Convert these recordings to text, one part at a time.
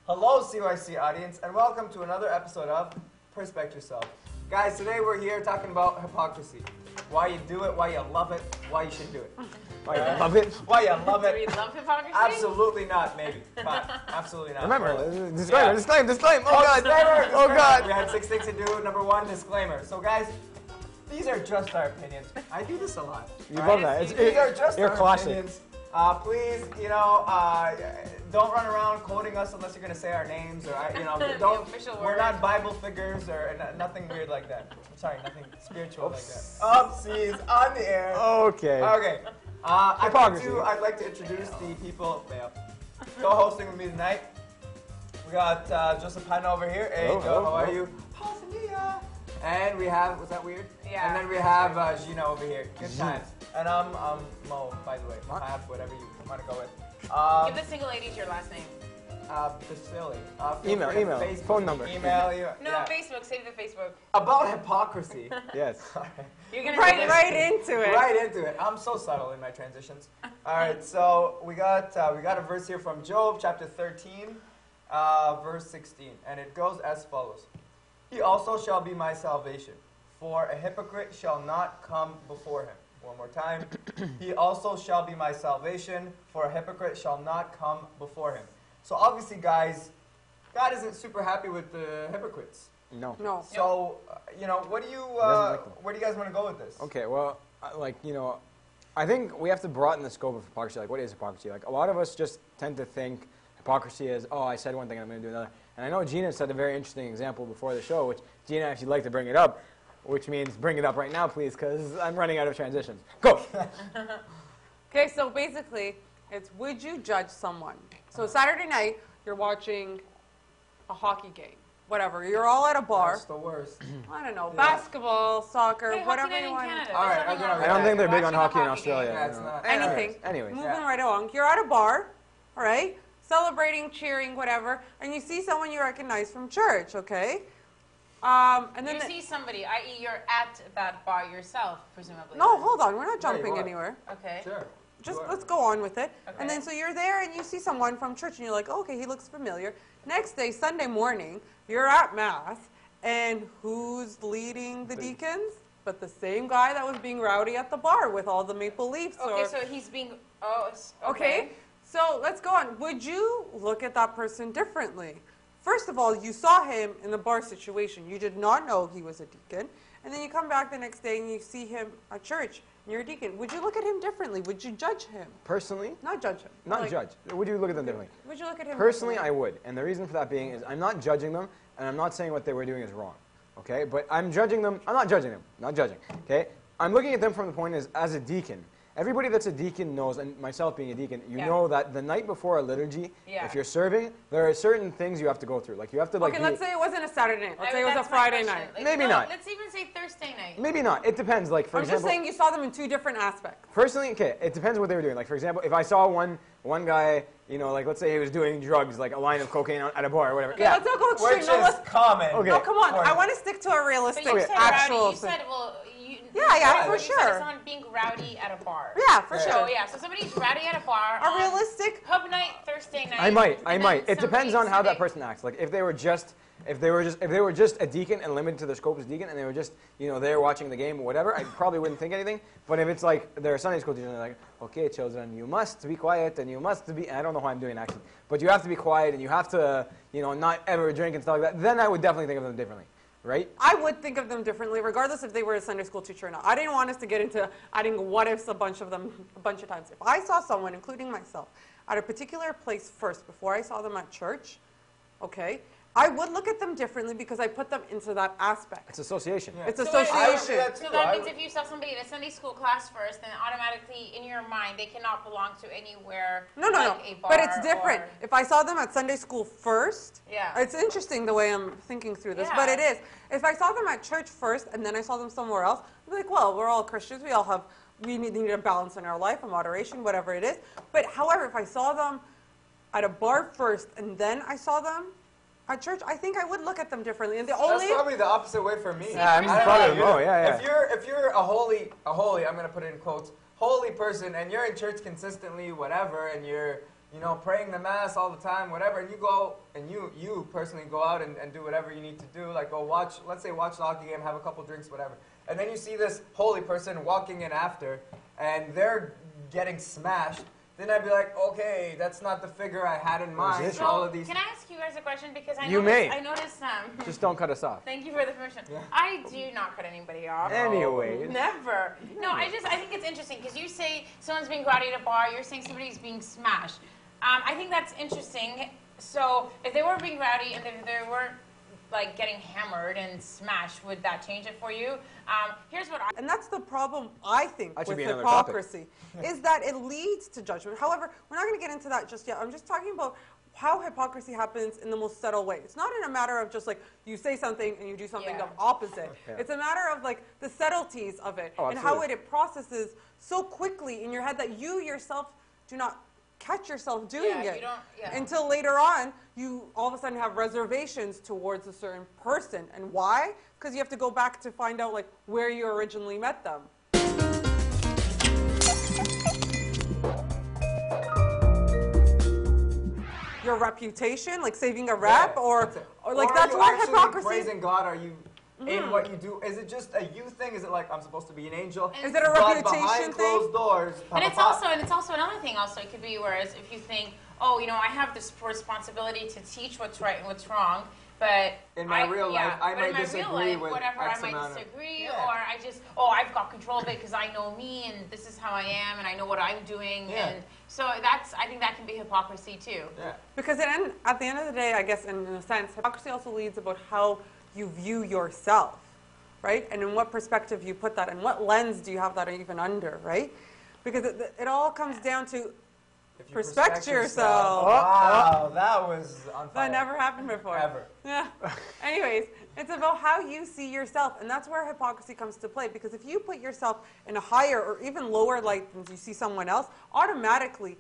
Hello, CYC audience, and welcome to another episode of Perspect Yourself. Guys, today we're here talking about hypocrisy. Why you do it, why you love it, why you should do it. Why you love it? Why you love it. Do we love hypocrisy? Absolutely not, maybe. But absolutely not. Remember, disclaimer. Oh God. Disclaimer. Oh God. We had 6 things to do. Number 1, disclaimer. So guys, these are just our opinions. I do this a lot. You love that. These are just you're our classic. opinions. Please, don't run around quoting us unless you're going to say our names, or don't. We're not Bible figures or nothing weird like that. I'm sorry, nothing spiritual like that. Oopsies, on the air. Okay. Okay. Hypocrisy. I'd like to introduce the people co-hosting with me tonight. We got Joseph Pano over here. Hey, hello, Joe, hello, how are you? Parthenia. And we have, was that weird? Yeah. And then we have Gina over here. Good times. And I'm Mo, by the way. Mahab, whatever you want to go with. Give the single ladies your last name. Vasily. Email, Facebook, phone number. Email. No, yeah. Facebook. Save the Facebook. About hypocrisy. Yes. You're gonna Right into it. Right into it. I'm so subtle in my transitions. All right, so we got a verse here from Job, chapter 13, verse 16, and it goes as follows: He also shall be my salvation, for a hypocrite shall not come before him. One more time. He also shall be my salvation, for a hypocrite shall not come before him. So obviously, guys, God isn't super happy with the hypocrites. No. So, where do you guys want to go with this? Okay. Well, I think we have to broaden the scope of hypocrisy. Like, what is hypocrisy? Like, a lot of us just tend to think hypocrisy is, oh, I said one thing, I'm going to do another. And I know Gina said a very interesting example before the show, which Gina actually liked to bring it up, which means bring it up right now, please, because I'm running out of transitions. Go. Okay, so basically, it's would you judge someone? So Saturday night, you're watching a hockey game, whatever. You're all at a bar. That's the worst. I don't know, basketball, soccer, Hey, whatever hockey you in want. Canada. All right, There's nothing I wrong with I don't that. think they're big on Watching a hockey in game. Australia. Yeah, it's not. Anything. Anyways. Moving right along. You're at a bar, all right, celebrating, cheering, whatever, and you see someone you recognize from church, okay? And then You see somebody, i.e., you're at that bar yourself, presumably. no, hold on, we're not Yeah, you jumping are. anywhere. Okay. Sure. Just Sure. let's go on with it. Okay. And then so you're there and you see someone from church and you're like, oh, okay, he looks familiar. Next day, Sunday morning, you're at Mass, and who's leading the deacons? But the same guy that was being rowdy at the bar with all the Maple Leafs. Okay, so he's being. Okay, so let's go on. Would you look at that person differently? First of all, you saw him in the bar situation. You did not know he was a deacon. And then you come back the next day and you see him at church and you're a deacon. Would you look at him differently? Would you judge him? Personally, Not judge him. not Like, judge. Would you look at them differently? Would you look at him Personally, I differently? would. And the reason for that being is I'm not judging them, and I'm not saying what they were doing is wrong. Okay? But I'm judging them. I'm not judging them. Not judging. Okay? I'm looking at them from the point as a deacon. Everybody that's a deacon knows, and myself being a deacon, you Yeah. know that the night before a liturgy, Yeah. if you're serving, there are certain things you have to go through. Like you have to Okay, let's say it wasn't a Saturday night. Let's say it was a That's my Friday question. night. Like, Maybe no, not. Let's even say Thursday night. maybe not. It depends. Like for I'm example, just saying you saw them in two different aspects. personally, okay, it depends what they were doing. Like for example, if I saw one guy, like let's say he was doing drugs, like a line of cocaine at a bar or whatever. Okay, let's not go extreme. Which No, is let's, common. Okay. no, come on. For- I want to stick to a But realistic, you said actual rowdy. You thing. said, well, Yeah, for you said sure. someone being rowdy at a bar. Yeah, for Yeah. So sure. yeah, so somebody's rowdy at a bar. A on realistic. pub night Thursday night. I might. and then It depends on somebody how that Sunday- person acts. Like if they were just a deacon and limited to their scope as deacon, and they were just there watching the game or whatever, I probably wouldn't think anything. But if it's like they're a Sunday school teacher and they're like, okay, children, you must be quiet and you must be. I don't know why I'm doing accent, but you have to be quiet and you have to not ever drink and stuff like that. Then I would definitely think of them differently, right? I would think of them differently, regardless if they were a Sunday school teacher or not. I didn't want us to get into adding what ifs a bunch of times. If I saw someone, including myself, at a particular place first before I saw them at church, okay, I would look at them differently because I put them into that aspect. It's association. Yeah. It's So what- I would do association. that So too. that I means would- if you saw somebody in a Sunday school class first, then automatically in your mind they cannot belong to anywhere No, like a bar. but it's different. or- If I saw them at Sunday school first, Yeah. it's interesting the way I'm thinking through this, but Yeah. it is. If I saw them at church first and then I saw them somewhere else, I'd be like, well, we're all Christians. We need a balance in our life, a moderation, whatever it is. But however, if I saw them at a bar first and then I saw them at church, I think I would look at them differently. And the only That's probably the opposite way for me. Yeah, I'm I don't probably know. low, yeah. If you're a holy, I'm gonna put it in quotes, holy person, and you're in church consistently, whatever, and you're you know, praying the mass all the time, whatever, and you go and you personally go out and do whatever you need to do, like go watch, let's say watch the hockey game, have a couple drinks, whatever, and then you see this holy person walking in after, and they're getting smashed. Then I'd be like, okay, that's not the figure I had in mind. this? So all of these. Can I ask you guys a question? Because I You noticed, may. I noticed Just don't cut us off. Thank you for the permission. Yeah. I do not cut anybody off. Anyways. Never. No, I think it's interesting because you say someone's being rowdy at a bar, you're saying somebody's being smashed. I think that's interesting. So if they were being rowdy and if they weren't like getting hammered and smashed, would that change it for you? Here's what I... And that's the problem, I think, That should with be another hypocrisy, is that it leads to judgment. However, we're not going to get into that just yet. I'm just talking about how hypocrisy happens in the most subtle way. It's not in a matter of just like you say something and you do something Yeah. of opposite. Yeah. It's a matter of like the subtleties of it Oh, and how absolutely. it processes so quickly in your head that you yourself do not catch yourself doing Yeah, it you don't- yeah. until later on you all of a sudden have reservations towards a certain person. And why? Because you have to go back to find out like where you originally met them. Your reputation, like saving a rep, or like Or that's are you what actually hypocrisy. praising God? Are you in what you do? Is it just a you thing? Is it like I'm supposed to be an angel? Is it a but reputation behind thing? closed doors? And it's also another thing. Also, it could be whereas if you think, oh, you know, I have this responsibility to teach what's right and what's wrong, but In my real life, I but might in my disagree real life, with whatever, X I might amount of- disagree, Yeah. or I just, I've got control of it because I know me and this is how I am and I know what I'm doing, Yeah. and so I think that can be hypocrisy too. Yeah. Because at the end of the day, I guess in a sense, hypocrisy also leads about how you view yourself, right? And in what perspective you put that, and what lens do you have that even under, right? Because it all comes down to If you Perspect yourself. Wow, that was on fire. that never happened before. Ever. Yeah. Anyways, it's about how you see yourself, and that's where hypocrisy comes to play. Because if you put yourself in a higher or even lower light than you see someone else, automatically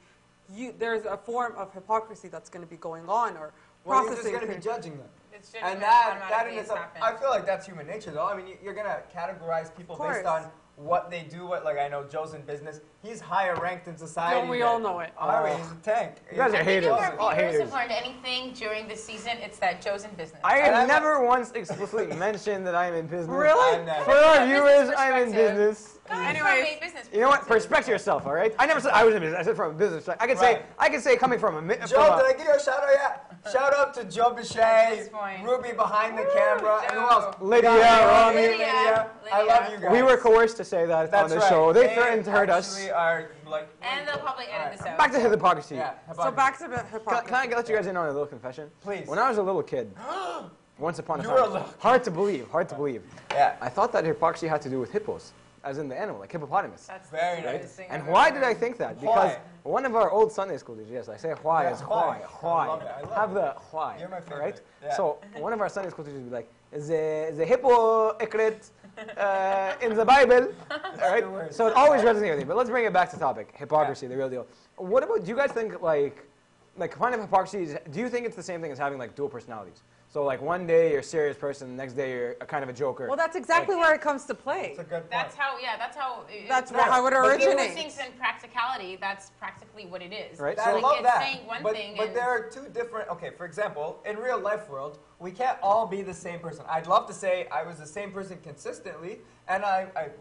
there's a form of hypocrisy that's going to be going on, or Well, you're just processing. going to be judging them. It's just And gonna that in automatically itself, happen. I feel like that's human nature, though. I mean, you're gonna categorize people Of based course. on what they do. What, like, I know Joe's in business. He's higher ranked in society. Don't we all know it? Ari, he's a tank. You guys are If haters. our All viewers haters. have learned anything during this season, it's that Joe's in business. I And have I'm never once explicitly mentioned that I'm in business. Really? I'm not- For our Business viewers, I'm in perspective. business. Coming from Anyways, a business You know what? perspective. Perspect yourself, all right? I never said I was in business. I said from a business perspective. Right. I can say coming from a Joe, did I give you a shout out yet? Shout out to Joe At Bichet, this point. Ruby behind the camera, and who Joe. else? Lydia, Rami, Rami. Lydia. I love you guys. We were coerced to say that That's on the right. show. They threatened to hurt us. actually are like. And they'll probably edit Alright. this out. Back to hypocrisy. Yeah. So back to Can hypocrisy. I let you guys in on a little confession? Please. When I was a little kid, once upon a You were a time, little hard to believe, Yeah. I thought that hypocrisy had to do with hippos, as in the animal, like hippopotamus. That's Very the nice. stupidest thing And I've why ever did I heard. think that? Why? Because one of our old Sunday school teachers, yes, I say why Yeah, as why. why, I love it, I love have it. the why, You're my favorite, right? yeah. So one of our Sunday school teachers would be like, the hippo ikrit in the Bible, all right? worst. So it always resonates with me. But let's bring it back to topic, hypocrisy, the real deal. What about, do you guys think like kind of hypocrisy is, do you think it's the same thing as having like dual personalities? So like one day you're a serious person, the next day you're a kind of a joker. Well, that's exactly where it comes to play. It's a good point. That's how That's it- how it But there Doing originates. things in practicality, that's practically what it is. Right. I Like, love it's that. saying one but, thing but and there are two different. Okay, for example, in real life world, we can't all be the same person. I'd love to say I was the same person consistently, and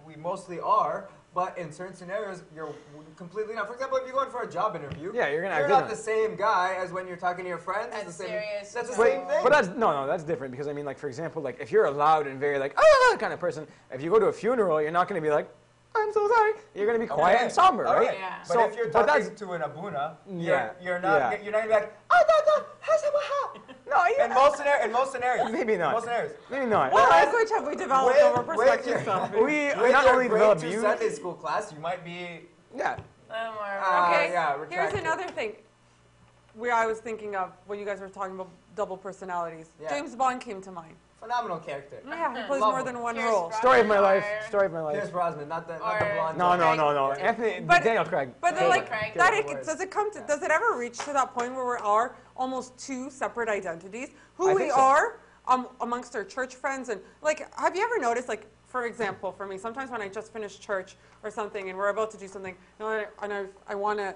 we mostly are. But in certain scenarios, you're completely not. For example, if you're going for a job interview, Yeah, you're gonna you're act not different. the same guy as when you're talking to your friends. That's It's the same. serious. That's the Wait, same thing. But that's no, that's different because I mean, like for example, like if you're a loud and very like kind of person, if you go to a funeral, you're not going to be like, I'm so sorry. You're going to be quiet Okay. and somber, All right? Yeah. But So, if you're but talking that's to an abuna, Yeah, you're not yeah. you're not gonna be like, oh no, no. In most scenarios, Maybe not. Most scenarios. maybe not. What language have we developed With- over perspective with- stuff? We With not your only grade develop 2 you. Sunday school class, you might be. Yeah. Okay, yeah, here's retract it. another thing where I was thinking of when you guys were talking about double personalities. Yeah. James Bond came to mind. Phenomenal character. Yeah, he plays Love more him. than one Pierce role. Brosnan. Story of my life. Or- Story of my life. Pierce Brosnan, not the Or- blonde. No, no, Craig. no, no. Anthony, But- Daniel Craig. But then, like, Craig. that Good does it come to? Does it ever reach to that point where we are almost two separate identities? Who I we think so. are amongst our church friends, and like, have you ever noticed, like, for example, for me, sometimes when I just finished church or something, and we're about to do something, and I want to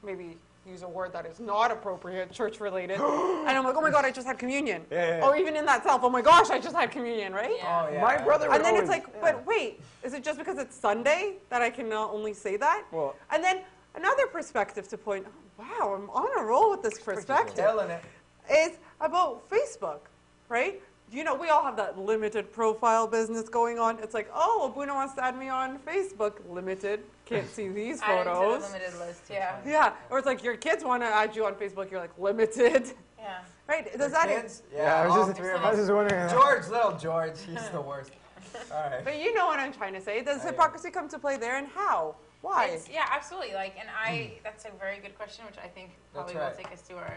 maybe use a word that is not appropriate, church related, and I'm like, oh my God, I just had communion. Yeah. Or even in that self, oh my gosh, I just had communion, right? Yeah. Oh, yeah. My brother would And then always, it's like, but wait, is it just because it's Sunday that I can only say that? Well- and then another perspective to point, wow, I'm on a roll with this perspective, Killing it. is about Facebook, right? You know, we all have that limited profile business going on. It's like, oh, Abuna wants to add me on Facebook, limited, can't see these Add it to the photos. limited list, yeah. Yeah, or it's like your kids want to add you on Facebook, you're like, limited, Yeah. right? Does The that kids? Yeah, all I was three of just us. wondering. George, little George, he's the worst. All right. But you know what I'm trying to say. Does I am. hypocrisy come to play there, and how? Why? Yeah, absolutely. Like, and that's a very good question, which I think probably That's right. will take us to our.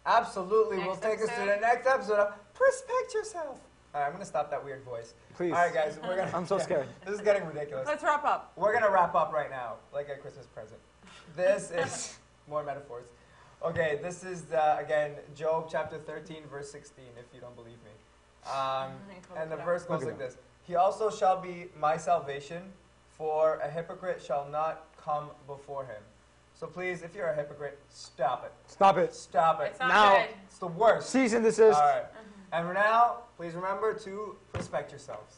Absolutely. We'll Next take us to episode. the next episode of Perspect Yourself. All right, I'm going to stop that weird voice. Please. All right, guys. We're gonna, I'm so scared. This is getting ridiculous. Let's wrap up. We're going to wrap up right now, like a Christmas present. This is more metaphors. Okay, this is, again, Job chapter 13, verse 16, if you don't believe me. And the verse goes Look like at this. He also shall be my salvation, for a hypocrite shall not come before him. So please, if you're a hypocrite, stop it. Stop it. Stop it. It's not Now- good. It's the worst. Cease and desist. All right. And for now, please remember to respect yourselves.